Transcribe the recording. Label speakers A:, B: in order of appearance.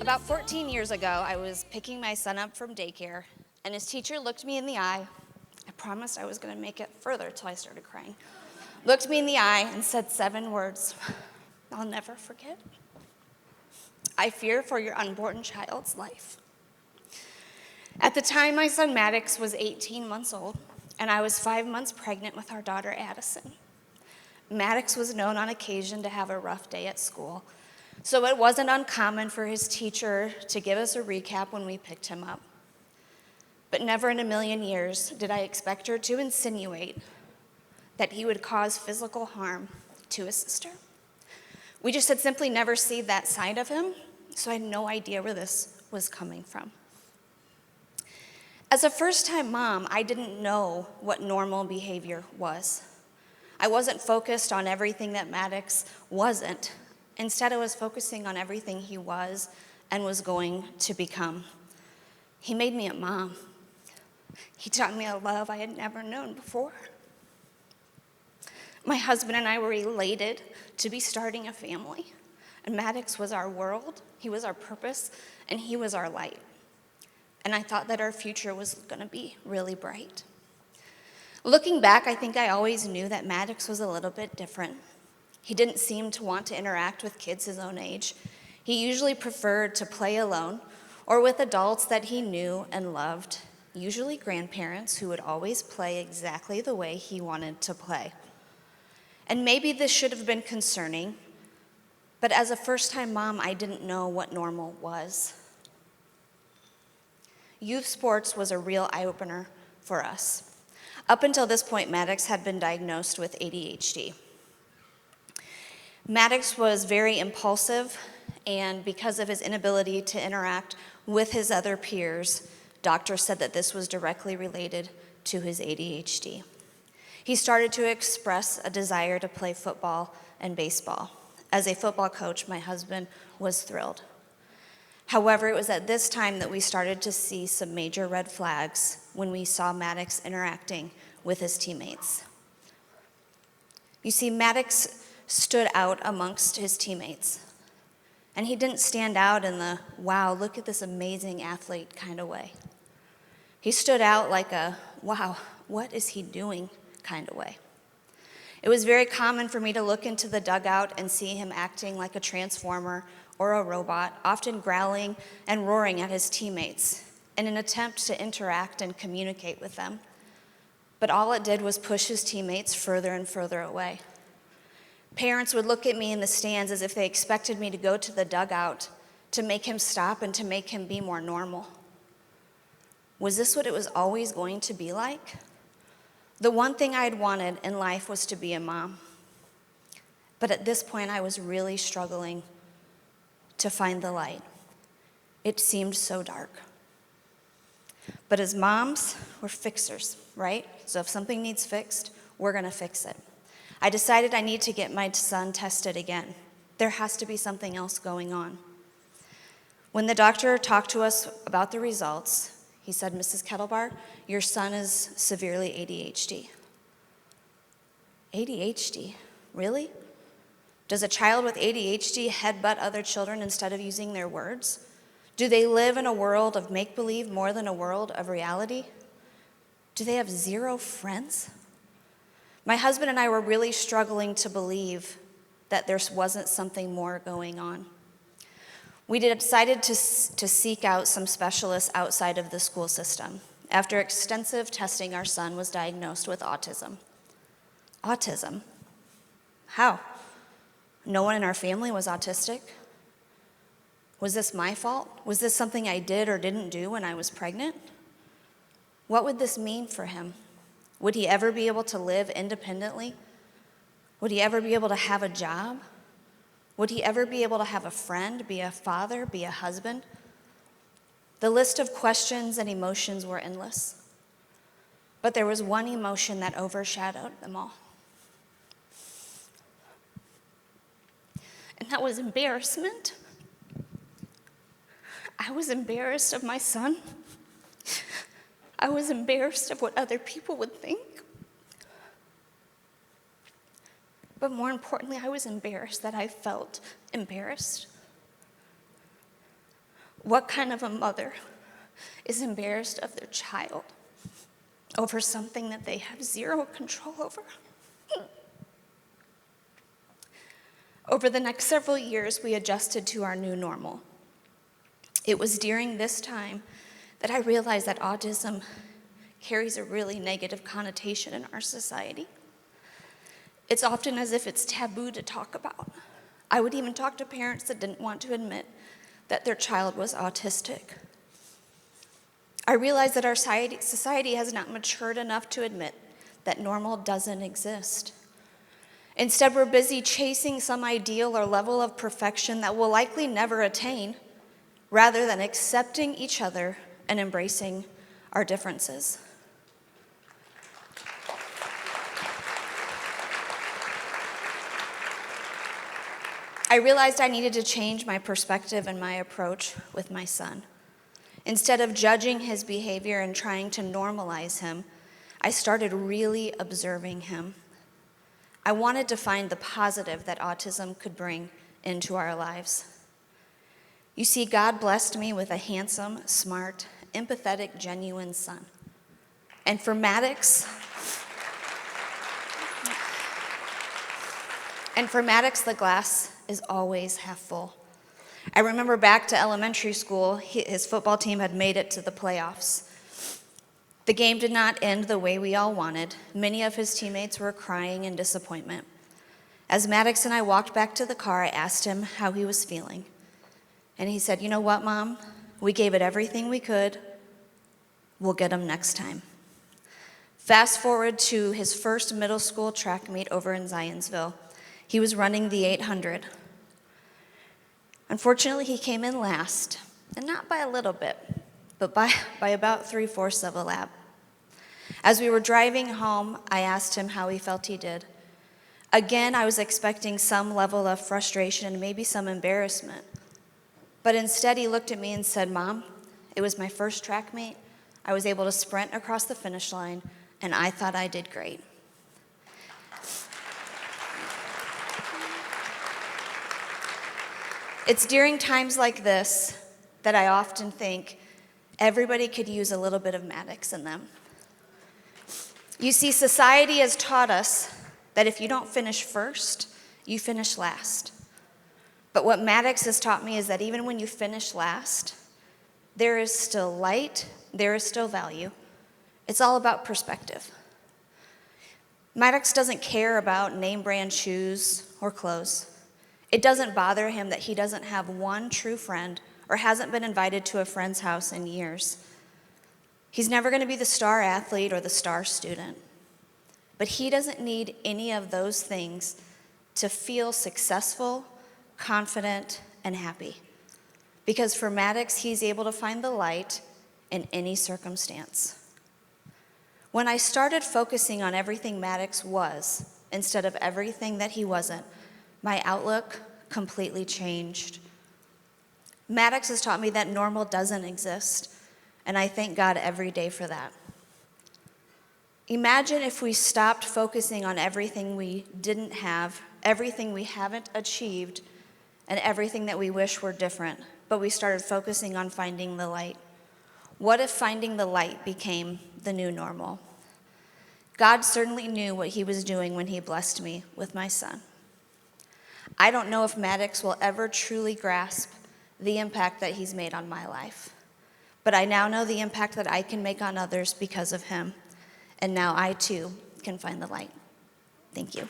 A: About 14 years ago, I was picking my son up from daycare, and his teacher looked me in the eye. I promised I was going to make it further till I started crying. Looked me in the eye and said 7 words I'll never forget. I fear for your unborn child's life. At the time, my son Maddox was 18 months old, and I was 5 months pregnant with our daughter Addison. Maddox was known on occasion to have a rough day at school, so it wasn't uncommon for his teacher to give us a recap when we picked him up. But never in a million years did I expect her to insinuate that he would cause physical harm to his sister. We just had simply never seen that side of him, so I had no idea where this was coming from. As a first-time mom, I didn't know what normal behavior was. I wasn't focused on everything that Maddox wasn't. Instead, I was focusing on everything he was and was going to become. He made me a mom. He taught me a love I had never known before. My husband and I were elated to be starting a family, and Maddox was our world, he was our purpose, and he was our light. And I thought that our future was going to be really bright. Looking back, I think I always knew that Maddox was a little bit different. He didn't seem to want to interact with kids his own age. He usually preferred to play alone or with adults that he knew and loved, usually grandparents who would always play exactly the way he wanted to play. And maybe this should have been concerning, but as a first-time mom, I didn't know what normal was. Youth sports was a real eye-opener for us. Up until this point, Maddox had been diagnosed with ADHD. Maddox was very impulsive, and because of his inability to interact with his other peers, doctors said that this was directly related to his ADHD. He started to express a desire to play football and baseball. As a football coach, my husband was thrilled. However, it was at this time that we started to see some major red flags when we saw Maddox interacting with his teammates. You see, Maddox stood out amongst his teammates, and he didn't stand out in the, wow, look at this amazing athlete kind of way. He stood out like a, wow, what is he doing kind of way. It was very common for me to look into the dugout and see him acting like a transformer or a robot, often growling and roaring at his teammates in an attempt to interact and communicate with them. But all it did was push his teammates further and further away. Parents would look at me in the stands as if they expected me to go to the dugout to make him stop and to make him be more normal. Was this what it was always going to be like? The one thing I had wanted in life was to be a mom. But at this point, I was really struggling to find the light. It seemed so dark. But as moms, we're fixers, right? So if something needs fixed, we're going to fix it. I decided I need to get my son tested again. There has to be something else going on. When the doctor talked to us about the results, he said, Mrs. Kettlebar, your son is severely ADHD. ADHD? Really? Does a child with ADHD headbutt other children instead of using their words? Do they live in a world of make-believe more than a world of reality? Do they have 0 friends? My husband and I were really struggling to believe that there wasn't something more going on. We decided to seek out some specialists outside of the school system. After extensive testing, our son was diagnosed with autism. Autism? How? No one in our family was autistic? Was this my fault? Was this something I did or didn't do when I was pregnant? What would this mean for him? Would he ever be able to live independently? Would he ever be able to have a job? Would he ever be able to have a friend, be a father, be a husband? The list of questions and emotions were endless. But there was one emotion that overshadowed them all. And that was embarrassment. I was embarrassed of my son. I was embarrassed of what other people would think. But more importantly, I was embarrassed that I felt embarrassed. What kind of a mother is embarrassed of their child over something that they have zero control over? Over the next several years, we adjusted to our new normal. It was during this time that I realized that autism carries a really negative connotation in our society. It's often as if it's taboo to talk about. I would even talk to parents that didn't want to admit that their child was autistic. I realized that our society has not matured enough to admit that normal doesn't exist. Instead, we're busy chasing some ideal or level of perfection that we'll likely never attain, rather than accepting each other and embracing our differences. I realized I needed to change my perspective and my approach with my son. Instead of judging his behavior and trying to normalize him, I started really observing him. I wanted to find the positive that autism could bring into our lives. You see, God blessed me with a handsome, smart, empathetic, genuine son. And for Maddox, the glass is always half full. I remember back to elementary school, his football team had made it to the playoffs. The game did not end the way we all wanted. Many of his teammates were crying in disappointment. As Maddox and I walked back to the car, I asked him how he was feeling. And he said, "You know what, Mom? We gave it everything we could. We'll get him next time." Fast forward to his first middle school track meet over in Zionsville. He was running the 800. Unfortunately, he came in last, and not by a little bit, but by about 3/4 of a lap. As we were driving home, I asked him how he felt he did. Again, I was expecting some level of frustration and maybe some embarrassment. But instead, he looked at me and said, "Mom, it was my first track meet. I was able to sprint across the finish line, and I thought I did great." It's during times like this that I often think everybody could use a little bit of Maddox in them. You see, society has taught us that if you don't finish first, you finish last. But what Maddox has taught me is that even when you finish last, there is still light, there is still value. It's all about perspective. Maddox doesn't care about name brand shoes or clothes. It doesn't bother him that he doesn't have one true friend or hasn't been invited to a friend's house in years. He's never going to be the star athlete or the star student. But he doesn't need any of those things to feel successful, confident, and happy. Because for Maddox, he's able to find the light in any circumstance. When I started focusing on everything Maddox was instead of everything that he wasn't, my outlook completely changed. Maddox has taught me that normal doesn't exist, and I thank God every day for that. Imagine if we stopped focusing on everything we didn't have, everything we haven't achieved, and everything that we wish were different, but we started focusing on finding the light. What if finding the light became the new normal? God certainly knew what he was doing when he blessed me with my son. I don't know if Maddox will ever truly grasp the impact that he's made on my life, but I now know the impact that I can make on others because of him, and now I too can find the light. Thank you.